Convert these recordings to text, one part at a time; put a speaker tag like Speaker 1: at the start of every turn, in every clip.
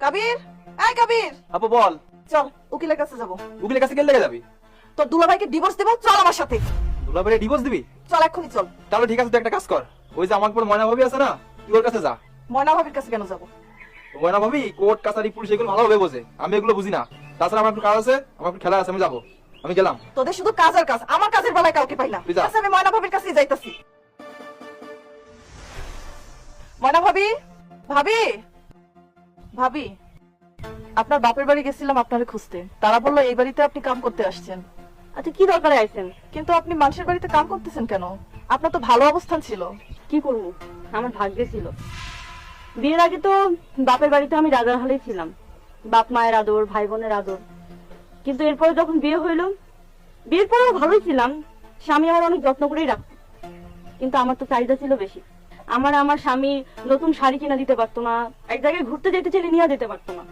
Speaker 1: কবির, এই কবির,
Speaker 2: আপু বল।
Speaker 1: চল উকিলের কাছে যাব।
Speaker 2: উকিলের কাছে গেলে যাবি?
Speaker 1: তোর দুলাভাইকে ডিভোর্স দেব, চল আমার সাথে।
Speaker 2: দুলাভাইরে ডিভোর্স দিবি?
Speaker 1: চল এক্ষুনি চল।
Speaker 2: তাহলে ঠিক আছে, তুই একটা কাজ কর, ওই যে আমার পর ময়না ভাবি আছে না, তুই ওর কাছে যা।
Speaker 1: ময়না ভাবির কাছে কেন যাব?
Speaker 2: ময়না ভাবি কোর্ট কাছারি পুলিশ এগুলো ভালোভাবে বোঝে, আমি এগুলো বুঝি না। তাছাড়া আমার একটু কাজ আছে, আমার একটু খেলা আছে, আমি যাবো। আমি গেলাম।
Speaker 1: তোদের শুধু কাজ আর কাজ, আমার কাজের বেলায় কাউকে পাই না।
Speaker 2: তুই যা।
Speaker 1: আচ্ছা, আমি ময়না ভাবির কাছেই যাইতাছি। ময়না ভাবি, ভাবি, ভাবি, আপনার বাপের বাড়ি গেছিলাম আপনারে খুঁজতে। তারা বললো এই বাড়িতে আপনি কাম করতে আসছেন।
Speaker 3: আচ্ছা, কি দরকারে আইছেন?
Speaker 1: কিন্তু আপনি মানুষের বাড়িতে কাম করতেছেন কেন? আপনার তো ভালো অবস্থান ছিল।
Speaker 3: কি করবো, আমার ভাগ্যে ছিল। বিয়ের আগে তো বাপের বাড়িতে আমি রাজার হালেই ছিলাম, বাপ মায়ের আদর, ভাই বোনের আদর। কিন্তু এরপরে যখন বিয়ে হইলো, বিয়ের পরেও ভালোই ছিলাম, স্বামী আমার অনেক যত্ন করেই রাখতো। কিন্তু আমার তো চাহিদা ছিল বেশি। আমার স্বামী নতুন শাড়ি কিনা দিতে পারতো না, এক জায়গায় ঘুরতে যেতে চাইলে নিয়ে যেতে পারতো না।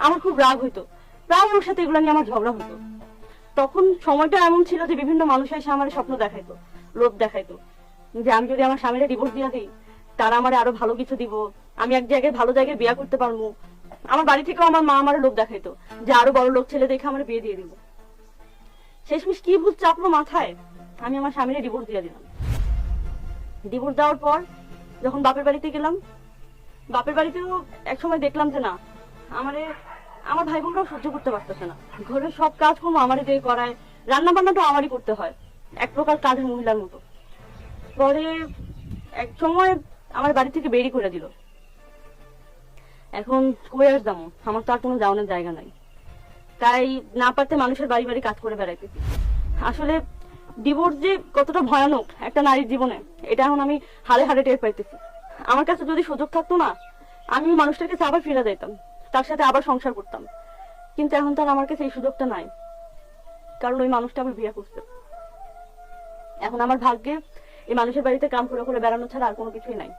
Speaker 3: আমার খুব রাগ হইতো, প্রায় ওর সাথে এগুলো নিয়ে আমার ঝগড়া হতো। তখন সময়টা এমন ছিল যে বিভিন্ন মানুষ এসে আমার স্বপ্ন দেখাইতো, লোভ দেখাইতো, যে আমি যদি আমার স্বামীরা ডিভোর্স দিয়ে দিই, তারা আমার আরো ভালো কিছু দিব, আমি এক জায়গায় ভালো জায়গায় বিয়ে করতে পারবো। আমার বাড়ি থেকেও আমার মা আমার লোভ দেখাইতো যে আরো বড় লোক ছেলে দেখে আমার বিয়ে দিয়ে দিব। শেষমেশ কি ভূত চাপলো মাথায়, আমি আমার স্বামীরা ডিভোর্স দিয়ে দিলাম। ডিভোর্স দেওয়ার পর যখন বাপের বাড়িতে গেলাম, বাপের বাড়িতেও এক সময় দেখলাম যে না, আমার ভাই বোনরাও সহ্য করতে পারতেছে না। ঘরের সব কাজ কর্ম আমারই দিয়ে করায়, রান্না বান্নাটাও আমারই করতে হয়, এক প্রকার কাজের মহিলার মতো। পরে এক সময় আমার বাড়ি থেকে বেরি করে দিল। এখন কই আর যাবো, আমার তো আর কোনো যাওয়ানোর জায়গা নাই। তাই না পারতে মানুষের বাড়ি বাড়ি কাজ করে বেড়াইতেছি। আসলে ডিভোর্স যে কতটা ভয়ানক একটা নারীর জীবনে, এটা এখন আমি হাড়ে হাড়ে টের পাইতেছি। আমার কাছে যদি সুযোগ থাকতো না, আমি মানুষটার কাছে আবার ফিরে যাইতাম, তার সাথে আবার সংসার করতাম। কিন্তু এখন তার আমার কাছে এই সুযোগটা নাই, কারণ ওই মানুষটা আমার বিয়ে করছে। এখন আমার ভাগ্যে এই মানুষের বাড়িতে কাম করে করে বেড়ানো ছাড়া আর কোনো কিছুই নাই।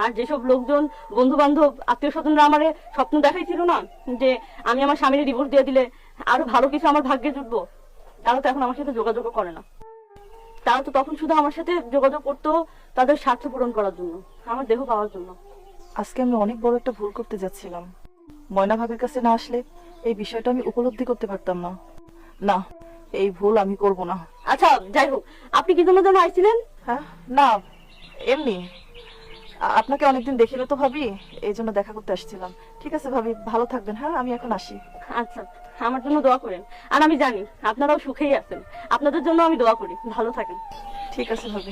Speaker 3: আর যেসব লোকজন, বন্ধু বান্ধব, আত্মীয় স্বজনরা আমার স্বপ্ন দেখাইছিল না যে আমি আমার স্বামীর ডিভোর্স দিয়ে দিলে আরো ভালো কিছু আমার ভাগ্যে জুটবো, তারা তো এখন আমার সাথে যোগাযোগ করে না। তারা তো তখন শুধু আমার সাথে যোগাযোগ করতো তাদের স্বার্থ পূরণ করার জন্য, আমার দেহ পাওয়ার জন্য।
Speaker 1: আজকে আমি অনেক বড় একটা ভুল করতে যাচ্ছিলাম। ময়না ভাবির কাছে না আসলে এই বিষয়টা আমি উপলব্ধি করতে পারতাম না। না, এই ভুল আমি করব না।
Speaker 3: আচ্ছা, যাই হোক, আপনি কি জন্য যেন আইছিলেন?
Speaker 1: হ্যাঁ, না এমনি আপনাকে অনেকদিন দেখিনি তো ভাবি, এই জন্য দেখা করতে আসছিলাম। ঠিক আছে ভাবি, ভালো থাকবেন। হ্যাঁ, আমি এখন আসি।
Speaker 3: আচ্ছা, আমার জন্য দোয়া করেন। আর আমি জানি আপনারাও সুখেই আছেন, আপনাদের জন্য আমি দোয়া করি, ভালো থাকেন।
Speaker 1: ঠিক আছে ভাবি।